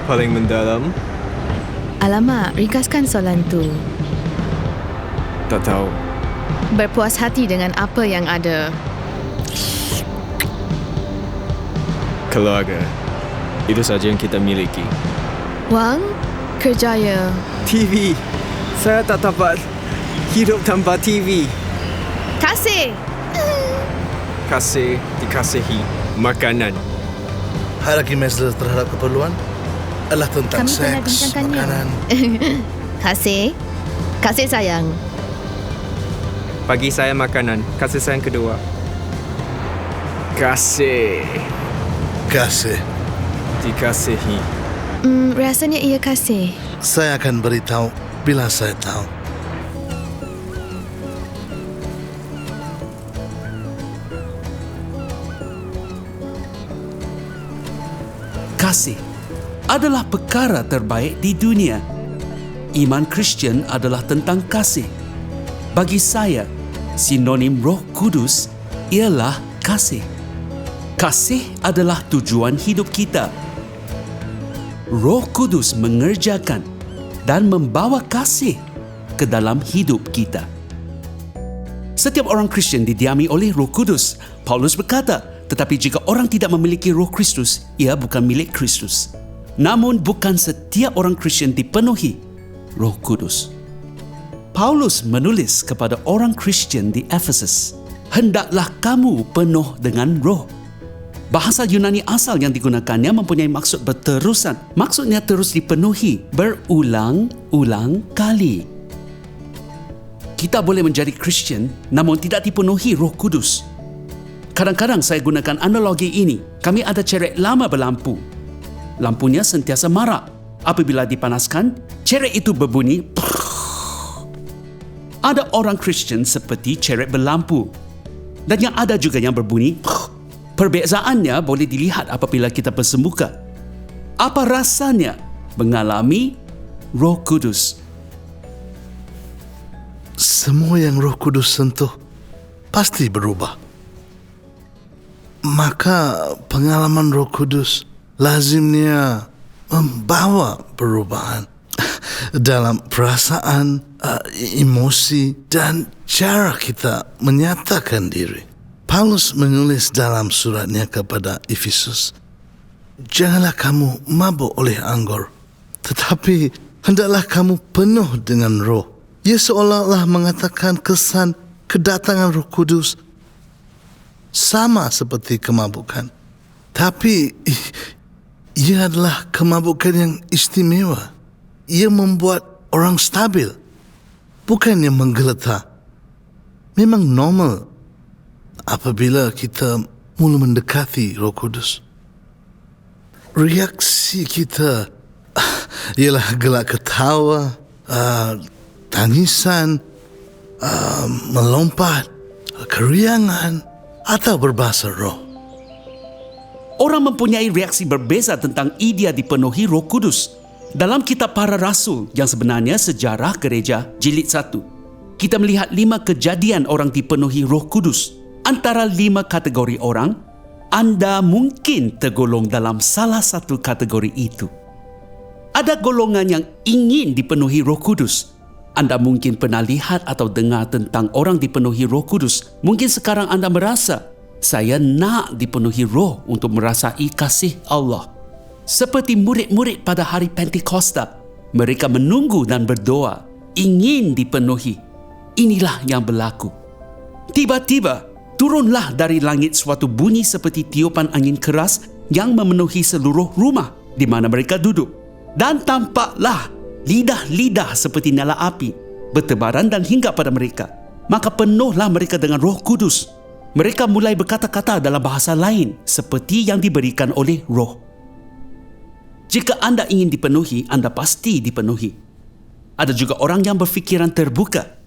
paling mendalam? Alamak, ringkaskan soalan tu. Tak tahu. Berpuas hati dengan apa yang ada. Keluarga. Itu saja yang kita miliki. Wang, kerjaya. TV. Saya tak dapat hidup tanpa TV. Kasih. Kasih dikasihi. Makanan. Hierarki Maslow terhadap keperluan adalah tentang Kami pernah seks, bincangkannya. makanan. Kasih. Kasih sayang. Bagi saya makanan. Kasih sayang kedua. Kasih. Kasih. Dikasihi. Rasanya ia kasih. Saya akan beritahu bila saya tahu. Kasih adalah perkara terbaik di dunia. Iman Kristian adalah tentang kasih. Bagi saya, sinonim Roh Kudus ialah kasih. Kasih adalah tujuan hidup kita. Roh Kudus mengerjakan dan membawa kasih ke dalam hidup kita. Setiap orang Kristian didiami oleh Roh Kudus. Paulus berkata, tetapi jika orang tidak memiliki Roh Kristus, ia bukan milik Kristus. Namun bukan setiap orang Kristian dipenuhi Roh Kudus. Paulus menulis kepada orang Kristian di Efesus, hendaklah kamu penuh dengan Roh. Bahasa Yunani asal yang digunakannya mempunyai maksud berterusan. Maksudnya terus dipenuhi berulang-ulang kali. Kita boleh menjadi Kristian namun tidak dipenuhi Roh Kudus. Kadang-kadang saya gunakan analogi ini. Kami ada cerek lama berlampu. Lampunya sentiasa marak. Apabila dipanaskan, cerek itu berbunyi. Ada orang Kristian seperti cerek berlampu. Dan yang ada juga yang berbunyi. Perbezaannya boleh dilihat apabila kita bersemuka. Apa rasanya mengalami Roh Kudus? Semua yang Roh Kudus sentuh pasti berubah. Maka pengalaman Roh Kudus lazimnya membawa perubahan dalam perasaan, emosi dan cara kita menyatakan diri. Paulus menulis dalam suratnya kepada Efesus, janganlah kamu mabuk oleh anggur, tetapi hendaklah kamu penuh dengan Roh. Ia seolah-olah mengatakan kesan kedatangan Roh Kudus sama seperti kemabukan. Tapi ia adalah kemabukan yang istimewa. Ia membuat orang stabil, bukannya menggeletar. Memang normal apabila kita mula mendekati Roh Kudus. Reaksi kita ialah gelak ketawa, tangisan, melompat, keriangan atau berbahasa roh. Orang mempunyai reaksi berbeza tentang idea dipenuhi Roh Kudus. Dalam kitab Para Rasul yang sebenarnya Sejarah Gereja Jilid 1, kita melihat 5 kejadian orang dipenuhi Roh Kudus. Antara 5 kategori orang, anda mungkin tergolong dalam salah satu kategori itu. Ada golongan yang ingin dipenuhi Roh Kudus. Anda mungkin pernah lihat atau dengar tentang orang dipenuhi Roh Kudus. Mungkin sekarang anda merasa, saya nak dipenuhi Roh untuk merasai kasih Allah. Seperti murid-murid pada hari Pentakosta, mereka menunggu dan berdoa, ingin dipenuhi. Inilah yang berlaku. Tiba-tiba, turunlah dari langit suatu bunyi seperti tiupan angin keras yang memenuhi seluruh rumah di mana mereka duduk. Dan tampaklah lidah-lidah seperti nyala api bertebaran dan hinggap pada mereka. Maka penuhlah mereka dengan Roh Kudus. Mereka mulai berkata-kata dalam bahasa lain seperti yang diberikan oleh Roh. Jika anda ingin dipenuhi, anda pasti dipenuhi. Ada juga orang yang berfikiran terbuka.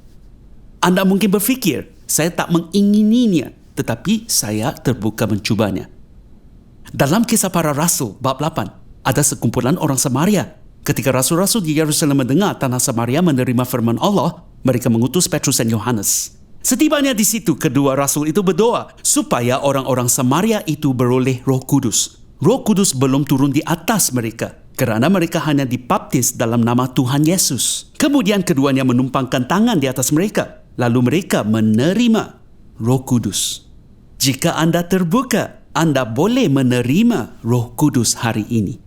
Anda mungkin berfikir, saya tak mengingininya, tetapi saya terbuka mencubanya. Dalam Kisah Para Rasul bab 8, ada sekumpulan orang Samaria. Ketika rasul-rasul di Yerusalem mendengar tanah Samaria menerima firman Allah, mereka mengutus Petrus dan Yohanes. Setibanya di situ, kedua rasul itu berdoa supaya orang-orang Samaria itu beroleh Roh Kudus. Roh Kudus belum turun di atas mereka kerana mereka hanya dibaptis dalam nama Tuhan Yesus. Kemudian keduanya menumpangkan tangan di atas mereka, lalu mereka menerima Roh Kudus. Jika anda terbuka, anda boleh menerima Roh Kudus hari ini.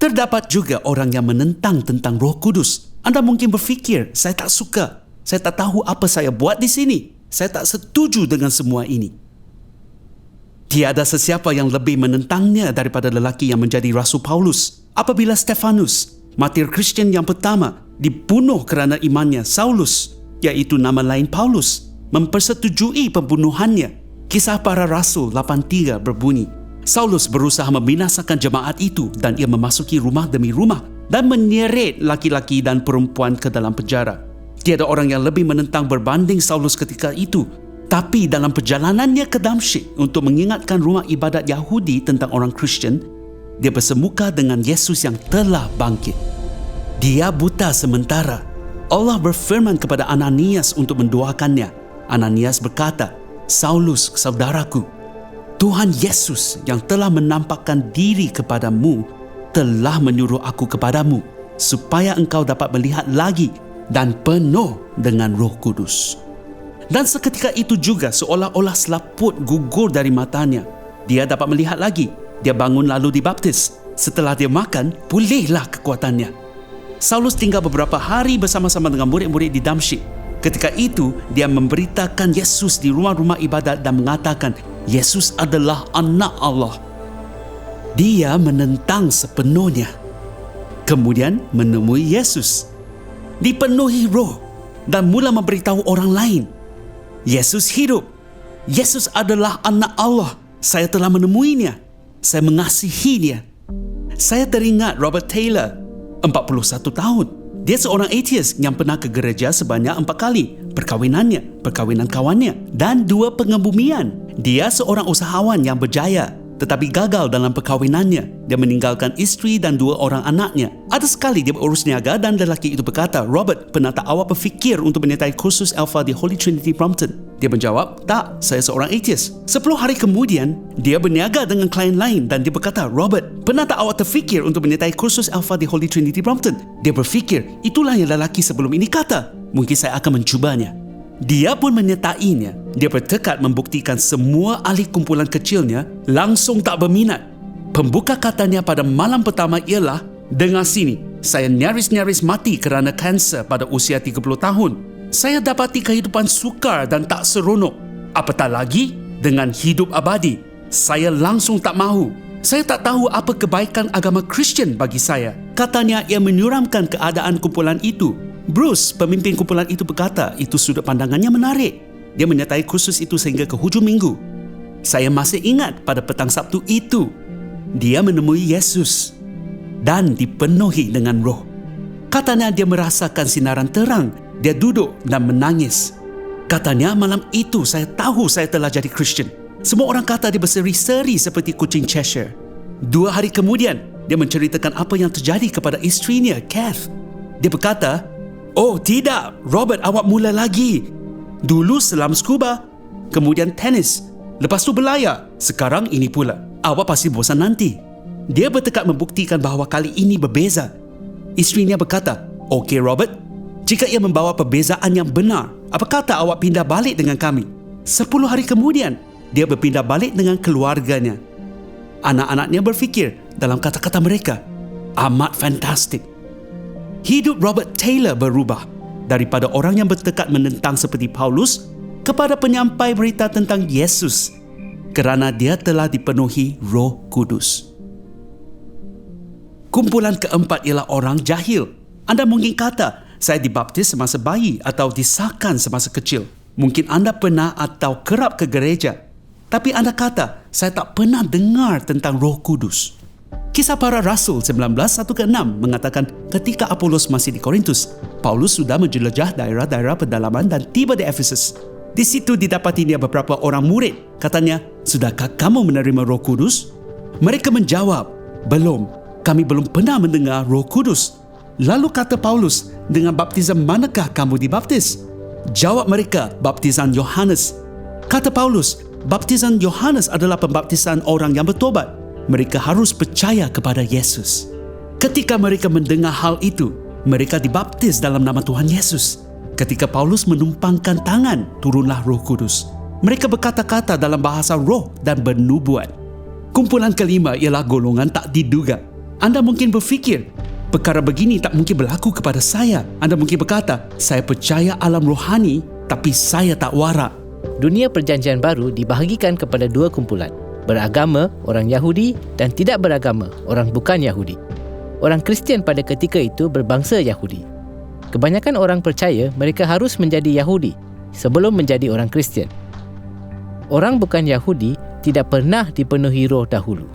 Terdapat juga orang yang menentang tentang Roh Kudus. Anda mungkin berfikir, saya tak suka, saya tak tahu apa saya buat di sini, saya tak setuju dengan semua ini. Tiada sesiapa yang lebih menentangnya daripada lelaki yang menjadi Rasul Paulus. Apabila Stefanus, martir Kristian yang pertama, dibunuh kerana imannya, Saulus, iaitu nama lain Paulus, mempersetujui pembunuhannya. Kisah Para Rasul 8:3 berbunyi, Saulus berusaha membinasakan jemaat itu dan ia memasuki rumah demi rumah dan menyeret laki-laki dan perempuan ke dalam penjara. Tiada orang yang lebih menentang berbanding Saulus ketika itu. Tapi dalam perjalanannya ke Damsyik untuk mengingatkan rumah ibadat Yahudi tentang orang Kristian, dia bersemuka dengan Yesus yang telah bangkit. Dia buta sementara. Allah berfirman kepada Ananias untuk mendoakannya. Ananias berkata, Saulus, saudaraku, Tuhan Yesus yang telah menampakkan diri kepadamu telah menyuruh aku kepadamu supaya engkau dapat melihat lagi dan penuh dengan Roh Kudus. Dan seketika itu juga seolah-olah selaput gugur dari matanya. Dia dapat melihat lagi. Dia bangun lalu dibaptis. Setelah dia makan, pulihlah kekuatannya. Saulus tinggal beberapa hari bersama-sama dengan murid-murid di Damsyik. Ketika itu, dia memberitakan Yesus di rumah-rumah ibadat dan mengatakan, Yesus adalah anak Allah. Dia menentang sepenuhnya. Kemudian menemui Yesus. Dipenuhi roh dan mula memberitahu orang lain. Yesus hidup. Yesus adalah anak Allah. Saya telah menemuinya. Saya mengasihi dia. Saya teringat Robert Taylor, 41 tahun. Dia seorang atheist yang pernah ke gereja sebanyak 4 kali. Perkahwinannya, perkahwinan kawannya dan 2 pengebumian. Dia seorang usahawan yang berjaya tetapi gagal dalam perkahwinannya. Dia meninggalkan isteri dan 2 orang anaknya. Ada sekali dia berurus niaga dan lelaki itu berkata, Robert, pernah tak awak berfikir untuk menyertai kursus Alpha di Holy Trinity Brompton? Dia menjawab, tak, saya seorang atheist. 10 hari kemudian, dia berniaga dengan klien lain dan dia berkata, Robert, pernah tak awak terfikir untuk menyertai kursus Alpha di Holy Trinity Brompton? Dia berfikir, itulah yang lelaki sebelum ini kata. Mungkin saya akan mencubanya. Dia pun menyertainya. Dia bertekad membuktikan semua ahli kumpulan kecilnya langsung tak berminat. Pembuka katanya pada malam pertama ialah, dengar sini, saya nyaris-nyaris mati kerana kanser pada usia 30 tahun. Saya dapati kehidupan sukar dan tak seronok. Apatah lagi dengan hidup abadi. Saya langsung tak mahu. Saya tak tahu apa kebaikan agama Kristian bagi saya. Katanya ia menyuramkan keadaan kumpulan itu. Bruce, pemimpin kumpulan itu berkata, itu sudut pandangannya menarik. Dia menyertai kursus itu sehingga ke hujung minggu. Saya masih ingat pada petang Sabtu itu, dia menemui Yesus dan dipenuhi dengan roh. Katanya dia merasakan sinaran terang. Dia duduk dan menangis. Katanya malam itu saya tahu saya telah jadi Kristian. Semua orang kata dia berseri-seri seperti kucing Cheshire. 2 hari kemudian, dia menceritakan apa yang terjadi kepada isterinya, Kath. Dia berkata, oh tidak, Robert, awak mula lagi. Dulu selam scuba, kemudian tenis, lepas tu berlayar. Sekarang ini pula. Awak pasti bosan nanti. Dia bertekad membuktikan bahawa kali ini berbeza. Isterinya berkata, okey Robert, jika ia membawa perbezaan yang benar, apa kata awak pindah balik dengan kami? 10 hari kemudian, dia berpindah balik dengan keluarganya. Anak-anaknya berfikir dalam kata-kata mereka, amat fantastik. Hidup Robert Taylor berubah daripada orang yang bertekad menentang seperti Paulus kepada penyampai berita tentang Yesus kerana dia telah dipenuhi Roh Kudus. Kumpulan keempat ialah orang jahil. Anda mungkin kata, saya dibaptis semasa bayi atau disahkan semasa kecil. Mungkin anda pernah atau kerap ke gereja. Tapi anda kata, saya tak pernah dengar tentang Roh Kudus. Kisah Para Rasul 19:1-6 mengatakan ketika Apolos masih di Korintus, Paulus sudah menjelajah daerah-daerah pedalaman dan tiba di Efesus. Di situ didapati dia beberapa orang murid. Katanya, sudahkah kamu menerima Roh Kudus? Mereka menjawab, belum. Kami belum pernah mendengar Roh Kudus. Lalu kata Paulus, dengan baptisan manakah kamu dibaptis? Jawab mereka, baptisan Yohanes. Kata Paulus, baptisan Yohanes adalah pembaptisan orang yang bertobat. mereka harus percaya kepada Yesus. Ketika mereka mendengar hal itu, mereka dibaptis dalam nama Tuhan Yesus. Ketika Paulus menumpangkan tangan, turunlah Roh Kudus. Mereka berkata-kata dalam bahasa roh dan bernubuat. Kumpulan kelima ialah golongan tak diduga. Anda mungkin berfikir, perkara begini tak mungkin berlaku kepada saya. Anda mungkin berkata, saya percaya alam rohani, tapi saya tak warak. Dunia Perjanjian Baru dibahagikan kepada dua kumpulan, beragama, orang Yahudi, dan tidak beragama, orang bukan Yahudi. Orang Kristian pada ketika itu berbangsa Yahudi. Kebanyakan orang percaya mereka harus menjadi Yahudi sebelum menjadi orang Kristian. Orang bukan Yahudi tidak pernah dipenuhi roh dahulu.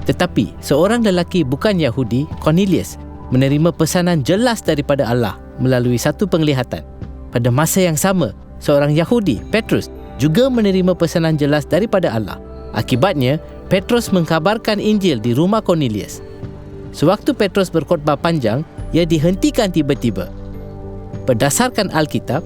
Tetapi seorang lelaki bukan Yahudi, Cornelius, menerima pesanan jelas daripada Allah melalui satu penglihatan. Pada masa yang sama, seorang Yahudi, Petrus, juga menerima pesanan jelas daripada Allah. Akibatnya, Petrus mengkabarkan Injil di rumah Cornelius. Sewaktu Petrus berkhotbah panjang, ia dihentikan tiba-tiba. Berdasarkan Alkitab,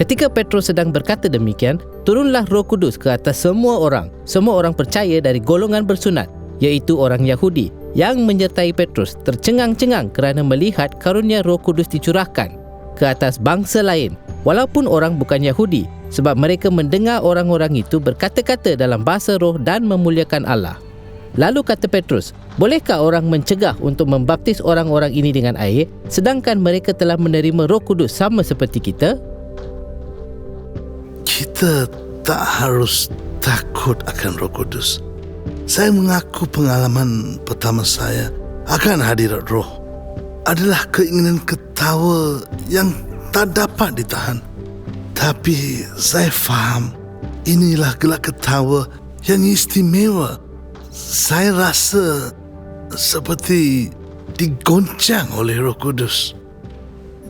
ketika Petrus sedang berkata demikian, turunlah Roh Kudus ke atas semua orang percaya dari golongan bersunat, iaitu orang Yahudi, yang menyertai Petrus tercengang-cengang kerana melihat karunia Roh Kudus dicurahkan ke atas bangsa lain, walaupun orang bukan Yahudi, sebab mereka mendengar orang-orang itu berkata-kata dalam bahasa roh dan memuliakan Allah. Lalu kata Petrus, bolehkah orang mencegah untuk membaptis orang-orang ini dengan air, sedangkan mereka telah menerima Roh Kudus sama seperti kita? Kita tak harus takut akan Roh Kudus. Saya mengaku pengalaman pertama saya akan hadirat Roh adalah keinginan ketawa yang tak dapat ditahan. Tapi saya faham inilah gelak ketawa yang istimewa. Saya rasa seperti digoncang oleh Roh Kudus.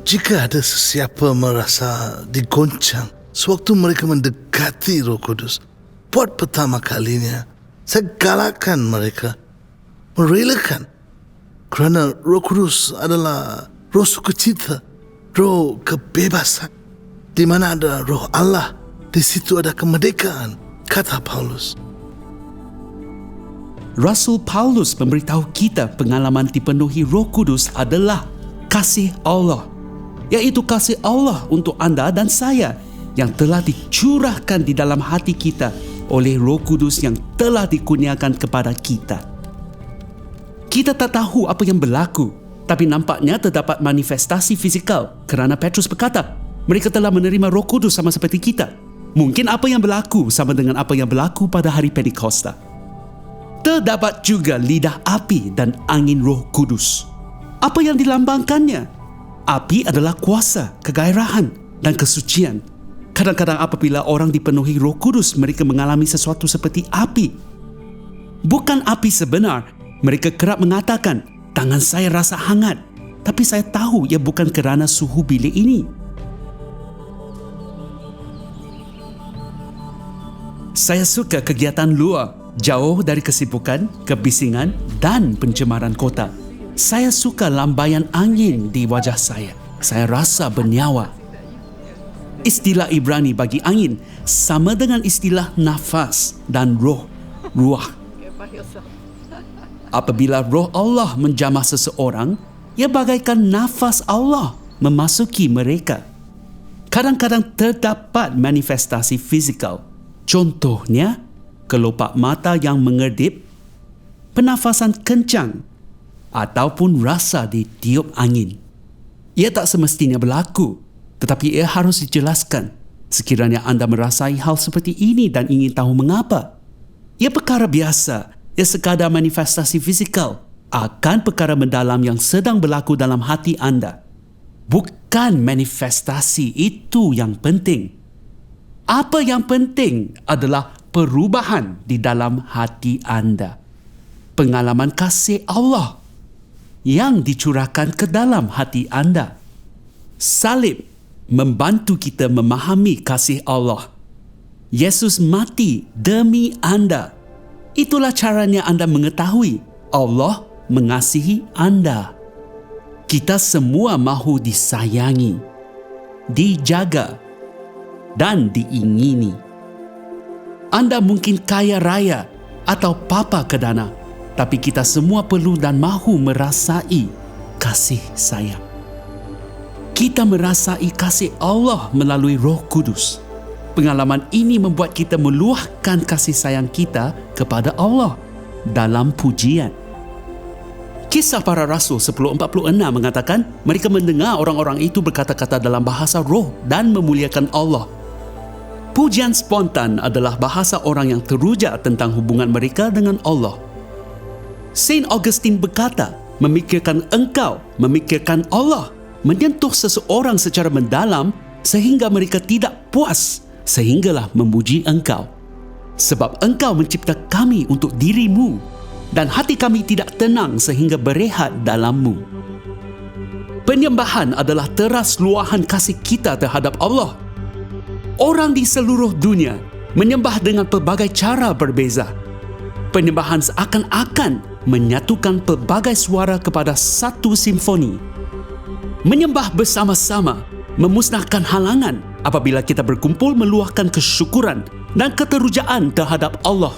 Jika ada sesiapa merasa digoncang sewaktu mereka mendekati Roh Kudus, buat pertama kalinya, saya galakkan mereka merelakan, kerana Roh Kudus adalah roh sukacita, roh kebebasan. Di mana ada roh Allah, di situ ada kemerdekaan, kata Paulus. Rasul Paulus memberitahu kita pengalaman dipenuhi Roh Kudus adalah kasih Allah, iaitu kasih Allah untuk anda dan saya yang telah dicurahkan di dalam hati kita oleh Roh Kudus yang telah dikurniakan kepada kita. Kita tak tahu apa yang berlaku, tapi nampaknya terdapat manifestasi fizikal kerana Petrus berkata, mereka telah menerima Roh Kudus sama seperti kita. Mungkin apa yang berlaku sama dengan apa yang berlaku pada hari Pentakosta. Terdapat juga lidah api dan angin Roh Kudus. Apa yang dilambangkannya? Api adalah kuasa, kegairahan dan kesucian. Kadang-kadang apabila orang dipenuhi Roh Kudus, mereka mengalami sesuatu seperti api. Bukan api sebenar. Mereka kerap mengatakan, tangan saya rasa hangat. Tapi saya tahu ia bukan kerana suhu bilik ini. Saya suka kegiatan luar, jauh dari kesibukan, kebisingan dan pencemaran kota. Saya suka lambaian angin di wajah saya. Saya rasa bernyawa. Istilah Ibrani bagi angin sama dengan istilah nafas dan roh, ruah. Apabila roh Allah menjamah seseorang, ia bagaikan nafas Allah memasuki mereka. Kadang-kadang terdapat manifestasi fizikal. Contohnya, kelopak mata yang mengedip, pernafasan kencang, ataupun rasa ditiup angin. Ia tak semestinya berlaku, tetapi ia harus dijelaskan sekiranya anda merasai hal seperti ini dan ingin tahu mengapa. Ia perkara biasa, ia sekadar manifestasi fizikal akan perkara mendalam yang sedang berlaku dalam hati anda. Bukan manifestasi itu yang penting. Apa yang penting adalah perubahan di dalam hati anda. Pengalaman kasih Allah yang dicurahkan ke dalam hati anda. Salib membantu kita memahami kasih Allah. Yesus mati demi anda. Itulah caranya anda mengetahui Allah mengasihi anda. Kita semua mahu disayangi, dijaga dan diingini. Anda mungkin kaya raya atau papa ke dana, tapi kita semua perlu dan mahu merasai kasih sayang. Kita merasai kasih Allah melalui Roh Kudus. Pengalaman ini membuat kita meluahkan kasih sayang kita kepada Allah dalam pujian. Kisah Para Rasul 10:46 mengatakan mereka mendengar orang-orang itu berkata-kata dalam bahasa roh dan memuliakan Allah. Pujian spontan adalah bahasa orang yang teruja tentang hubungan mereka dengan Allah. Saint Augustine berkata, memikirkan engkau, memikirkan Allah, menyentuh seseorang secara mendalam sehingga mereka tidak puas, sehinggalah memuji engkau. Sebab engkau mencipta kami untuk dirimu, dan hati kami tidak tenang sehingga berehat dalammu. Penyembahan adalah teras luahan kasih kita terhadap Allah. Orang di seluruh dunia menyembah dengan pelbagai cara berbeza. Penyembahan seakan-akan menyatukan pelbagai suara kepada satu simfoni. Menyembah bersama-sama memusnahkan halangan apabila kita berkumpul meluahkan kesyukuran dan keterujaan terhadap Allah.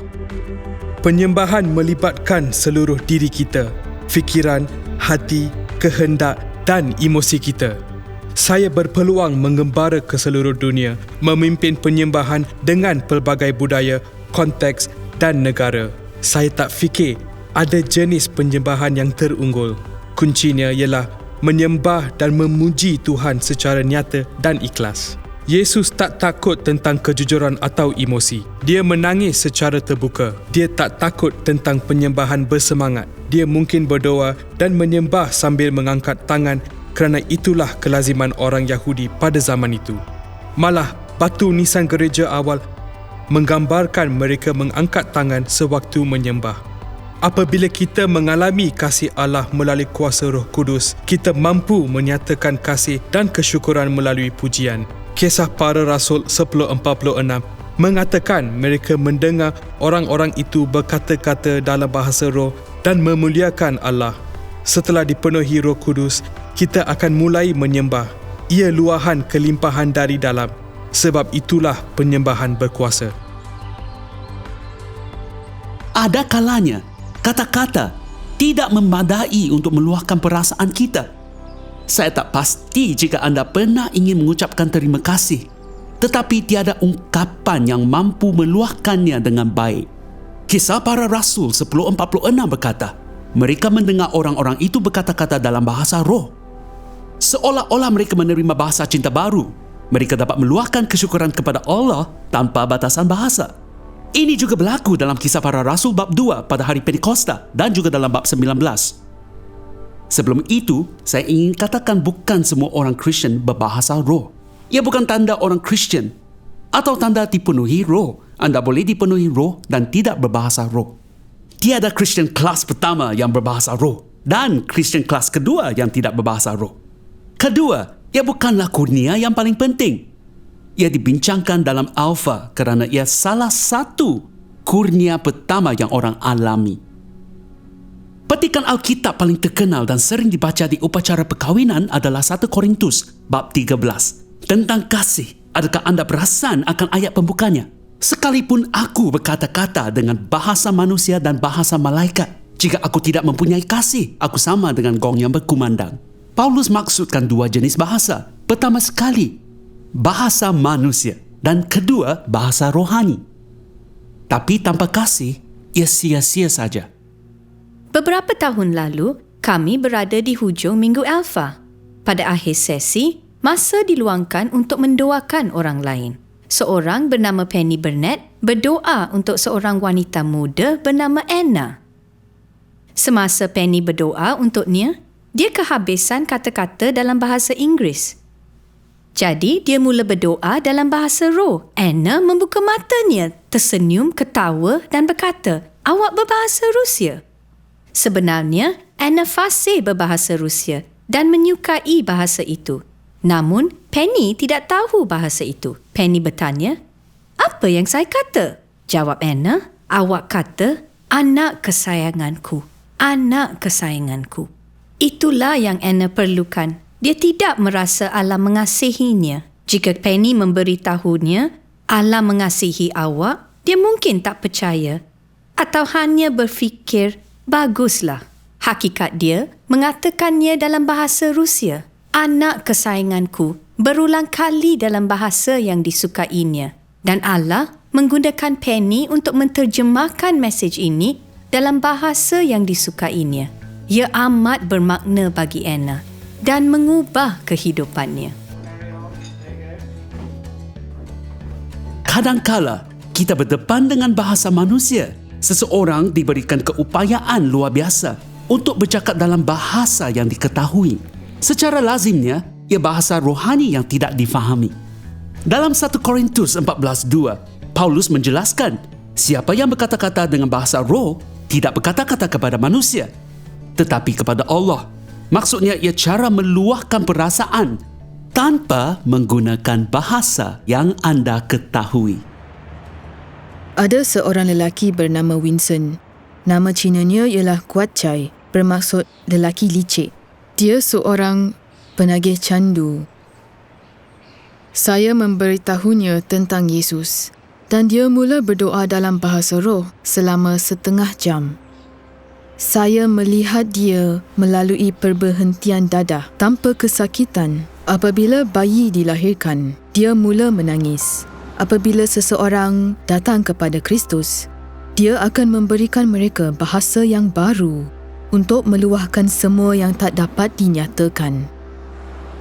Penyembahan melibatkan seluruh diri kita, fikiran, hati, kehendak dan emosi kita. Saya berpeluang mengembara ke seluruh dunia, memimpin penyembahan dengan pelbagai budaya, konteks dan negara. Saya tak fikir ada jenis penyembahan yang terunggul. Kuncinya ialah menyembah dan memuji Tuhan secara nyata dan ikhlas. Yesus tak takut tentang kejujuran atau emosi. Dia menangis secara terbuka. Dia tak takut tentang penyembahan bersemangat. Dia mungkin berdoa dan menyembah sambil mengangkat tangan kerana itulah kelaziman orang Yahudi pada zaman itu. Malah, batu nisan gereja awal menggambarkan mereka mengangkat tangan sewaktu menyembah. Apabila kita mengalami kasih Allah melalui kuasa Roh Kudus, kita mampu menyatakan kasih dan kesyukuran melalui pujian. Kisah Para Rasul 10:46 mengatakan mereka mendengar orang-orang itu berkata-kata dalam bahasa roh dan memuliakan Allah. Setelah dipenuhi Roh Kudus, kita akan mulai menyembah. Ia luahan kelimpahan dari dalam. Sebab itulah penyembahan berkuasa. Ada kalanya kata-kata tidak memadai untuk meluahkan perasaan kita. Saya tak pasti jika anda pernah ingin mengucapkan terima kasih, tetapi tiada ungkapan yang mampu meluahkannya dengan baik. Kisah Para Rasul 10:46 berkata, mereka mendengar orang-orang itu berkata-kata dalam bahasa roh. Seolah-olah mereka menerima bahasa cinta baru. Mereka dapat meluahkan kesyukuran kepada Allah tanpa batasan bahasa. Ini juga berlaku dalam Kisah Para Rasul bab 2 pada hari Pentekosta dan juga dalam bab 19. Sebelum itu, saya ingin katakan bukan semua orang Kristian berbahasa roh. Ia bukan tanda orang Kristian atau tanda dipenuhi roh. Anda boleh dipenuhi roh dan tidak berbahasa roh. Tiada Kristian kelas pertama yang berbahasa roh dan Kristian kelas kedua yang tidak berbahasa roh. Kedua, ia bukanlah kurnia yang paling penting. Ia dibincangkan dalam Alfa kerana ia salah satu kurnia pertama yang orang alami. Petikan Alkitab paling terkenal dan sering dibaca di upacara perkahwinan adalah 1 Korintus bab 13 tentang kasih. Adakah anda perasan akan ayat pembukanya? Sekalipun aku berkata-kata dengan bahasa manusia dan bahasa malaikat, jika aku tidak mempunyai kasih, aku sama dengan gong yang berkumandang. Paulus maksudkan dua jenis bahasa. Pertama sekali, bahasa manusia, dan kedua, bahasa rohani. Tapi tanpa kasih, ia sia-sia saja. Beberapa tahun lalu, kami berada di hujung Minggu Alfa. Pada akhir sesi, masa diluangkan untuk mendoakan orang lain. Seorang bernama Penny Burnett berdoa untuk seorang wanita muda bernama Anna. Semasa Penny berdoa untuknya, dia kehabisan kata-kata dalam bahasa Inggeris. Jadi, dia mula berdoa dalam bahasa roh. Anna membuka matanya, tersenyum, ketawa dan berkata, "Awak berbahasa Rusia?" Sebenarnya, Anna fasih berbahasa Rusia dan menyukai bahasa itu. Namun, Penny tidak tahu bahasa itu. Penny bertanya, "Apa yang saya kata?" Jawab Anna, "Awak kata, anak kesayanganku, anak kesayanganku." Itulah yang Anna perlukan. Dia tidak merasa Allah mengasihinya. Jika Penny memberitahunya, Allah mengasihi awak, dia mungkin tak percaya. Atau hanya berfikir, baguslah. Hakikat dia mengatakannya dalam bahasa Rusia. Anak kesayanganku berulang kali dalam bahasa yang disukainya. Dan Allah menggunakan Penny untuk menterjemahkan mesej ini dalam bahasa yang disukainya. Ia amat bermakna bagi Anna dan mengubah kehidupannya. Kadangkala kita berdepan dengan bahasa manusia. Seseorang diberikan keupayaan luar biasa untuk bercakap dalam bahasa yang diketahui. Secara lazimnya, ia bahasa rohani yang tidak difahami. Dalam 1 Korintus 14:2, Paulus menjelaskan, siapa yang berkata-kata dengan bahasa roh tidak berkata-kata kepada manusia, tetapi kepada Allah. Maksudnya ia cara meluahkan perasaan tanpa menggunakan bahasa yang anda ketahui. Ada seorang lelaki bernama Winston. Nama Cinanya ialah Kuat Chai, bermaksud lelaki licik. Dia seorang penagih candu. Saya memberitahunya tentang Yesus dan dia mula berdoa dalam bahasa roh selama setengah jam. Saya melihat dia melalui perberhentian dadah tanpa kesakitan. Apabila bayi dilahirkan, dia mula menangis. Apabila seseorang datang kepada Kristus, dia akan memberikan mereka bahasa yang baru untuk meluahkan semua yang tak dapat dinyatakan.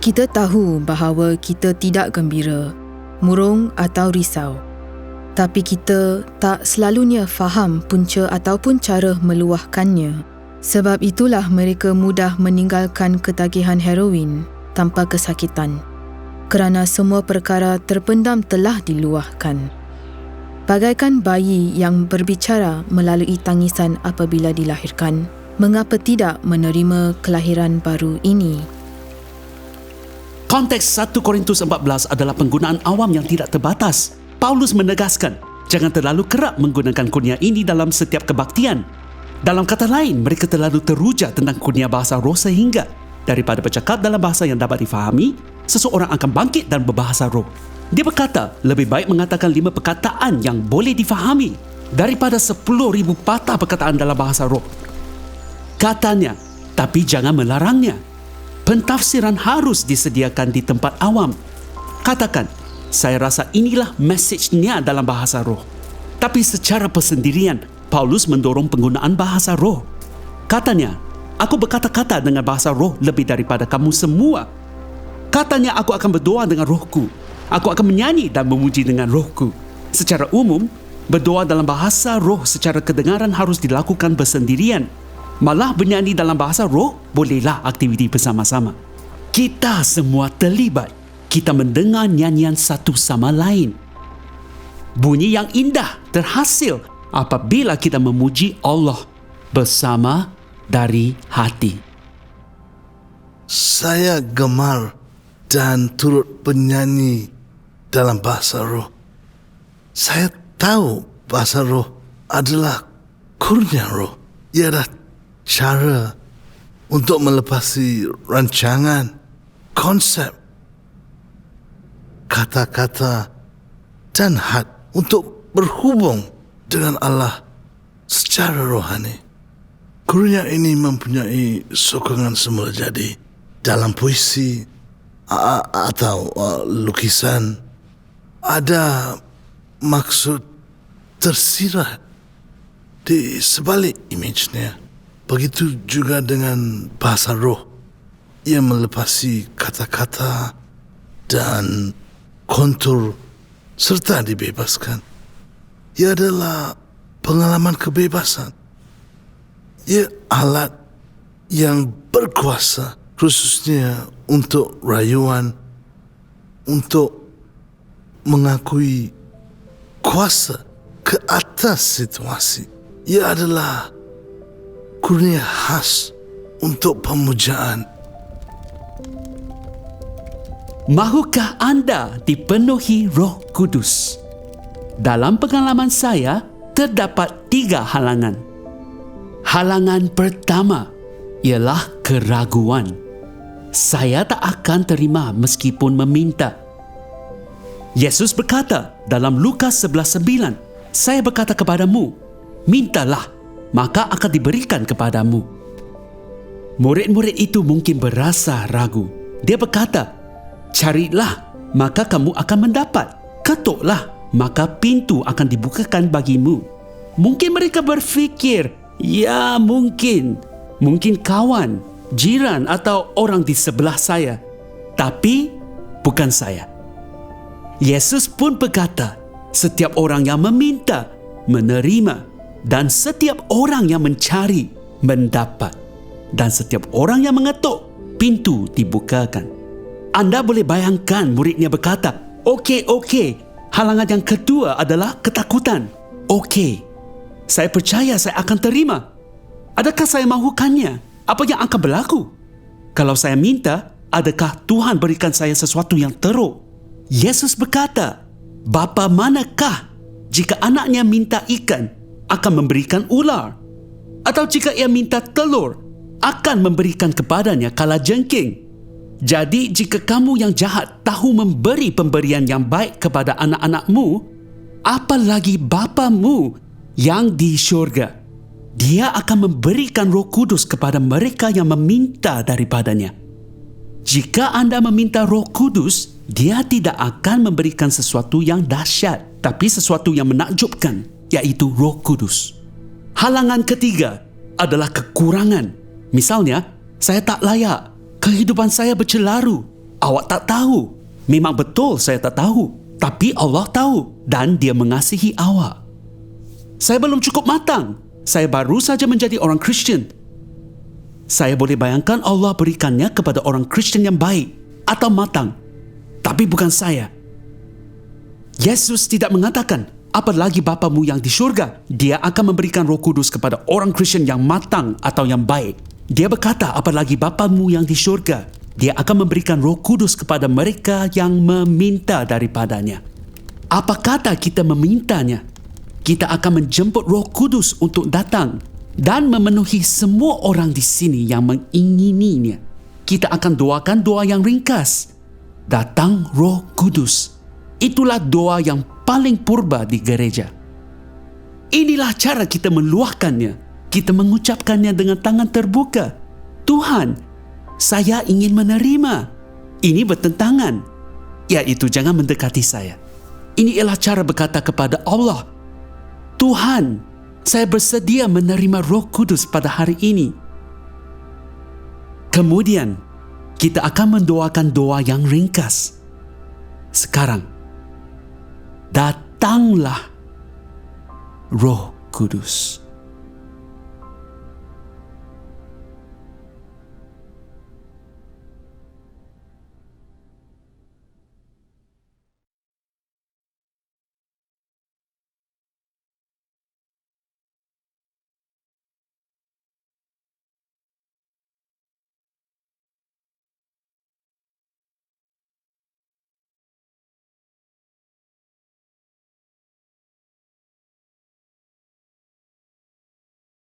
Kita tahu bahawa kita tidak gembira, murung atau risau. Tapi kita tak selalunya faham punca ataupun cara meluahkannya. Sebab itulah mereka mudah meninggalkan ketagihan heroin tanpa kesakitan. Kerana semua perkara terpendam telah diluahkan. Bagaikan bayi yang berbicara melalui tangisan apabila dilahirkan, mengapa tidak menerima kelahiran baru ini? Konteks 1 Korintus 14 adalah penggunaan awam yang tidak terbatas. Paulus menegaskan, jangan terlalu kerap menggunakan kurnia ini dalam setiap kebaktian. Dalam kata lain, mereka terlalu teruja tentang kurnia bahasa roh sehingga daripada bercakap dalam bahasa yang dapat difahami, seseorang akan bangkit dan berbahasa roh. Dia berkata, lebih baik mengatakan 5 perkataan yang boleh difahami daripada 10,000 patah perkataan dalam bahasa roh. Katanya, tapi jangan melarangnya. Pentafsiran harus disediakan di tempat awam. Katakan, saya rasa inilah mesejnya dalam bahasa roh. Tapi secara persendirian, Paulus mendorong penggunaan bahasa roh. Katanya, aku berkata-kata dengan bahasa roh lebih daripada kamu semua. Katanya, aku akan berdoa dengan rohku. Aku akan menyanyi dan memuji dengan rohku. Secara umum, berdoa dalam bahasa roh secara kedengaran harus dilakukan bersendirian. Malah bernyanyi dalam bahasa roh bolehlah aktiviti bersama-sama. Kita semua terlibat. Kita mendengar nyanyian satu sama lain. Bunyi yang indah terhasil apabila kita memuji Allah bersama dari hati. Saya gemar dan turut bernyanyi dalam bahasa roh. Saya tahu bahasa roh adalah kurnia roh. Ia adalah cara untuk melepasi rancangan, konsep, kata-kata dan had untuk berhubung dengan Allah secara rohani. Kurnia ini mempunyai sokongan semula jadi dalam puisi atau lukisan. Ada maksud tersirat di sebalik imejnya. Begitu juga dengan bahasa roh. Ia melepasi kata-kata dan kontur serta dibebaskan. Ia adalah pengalaman kebebasan. Ia alat yang berkuasa khususnya untuk rayuan, untuk mengakui kuasa ke atas situasi. Ia adalah kurnia khas untuk pemujaan. Mahukah anda dipenuhi Roh Kudus? Dalam pengalaman saya, terdapat 3 halangan. Halangan pertama ialah keraguan. Saya tak akan terima meskipun meminta. Yesus berkata dalam Lukas 11:9, saya berkata kepadamu, mintalah, maka akan diberikan kepadamu. Murid-murid itu mungkin berasa ragu. Dia berkata, carilah, maka kamu akan mendapat. Ketuklah, maka pintu akan dibukakan bagimu. Mungkin mereka berfikir, ya mungkin kawan, jiran atau orang di sebelah saya. Tapi bukan saya. Yesus pun berkata, setiap orang yang meminta, menerima, dan setiap orang yang mencari, mendapat. Dan setiap orang yang mengetuk, pintu dibukakan. Anda boleh bayangkan muridnya berkata, Okey. Halangan yang kedua adalah ketakutan. Okey, saya percaya saya akan terima. Adakah saya mahukannya? Apa yang akan berlaku? Kalau saya minta, adakah Tuhan berikan saya sesuatu yang teruk? Yesus berkata, Bapa manakah jika anaknya minta ikan, akan memberikan ular? Atau jika ia minta telur, akan memberikan kepadanya kalajengking? Jadi jika kamu yang jahat tahu memberi pemberian yang baik kepada anak-anakmu, apalagi Bapamu yang di syurga, Dia akan memberikan Roh Kudus kepada mereka yang meminta daripadanya. Jika anda meminta Roh Kudus, Dia tidak akan memberikan sesuatu yang dahsyat, tapi sesuatu yang menakjubkan, iaitu Roh Kudus. Halangan ketiga adalah kekurangan. Misalnya, saya tak layak. Kehidupan saya bercelaru. Awak tak tahu. Memang betul saya tak tahu. Tapi Allah tahu dan Dia mengasihi awak. Saya belum cukup matang. Saya baru saja menjadi orang Kristian. Saya boleh bayangkan Allah berikannya kepada orang Kristian yang baik atau matang. Tapi bukan saya. Yesus tidak mengatakan, apalagi Bapamu yang di syurga, Dia akan memberikan Roh Kudus kepada orang Kristian yang matang atau yang baik. Dia berkata, apalagi Bapamu yang di syurga, Dia akan memberikan Roh Kudus kepada mereka yang meminta daripadanya. Apa kata kita memintanya? Kita akan menjemput Roh Kudus untuk datang dan memenuhi semua orang di sini yang mengingininya. Kita akan doakan doa yang ringkas. Datang Roh Kudus. Itulah doa yang paling purba di gereja. Inilah cara kita meluahkannya. Kita mengucapkannya dengan tangan terbuka. Tuhan, saya ingin menerima. Ini bertentangan. Iaitu jangan mendekati saya. Ini ialah cara berkata kepada Allah, Tuhan, saya bersedia menerima Roh Kudus pada hari ini. Kemudian, kita akan mendoakan doa yang ringkas. Sekarang, datanglah Roh Kudus.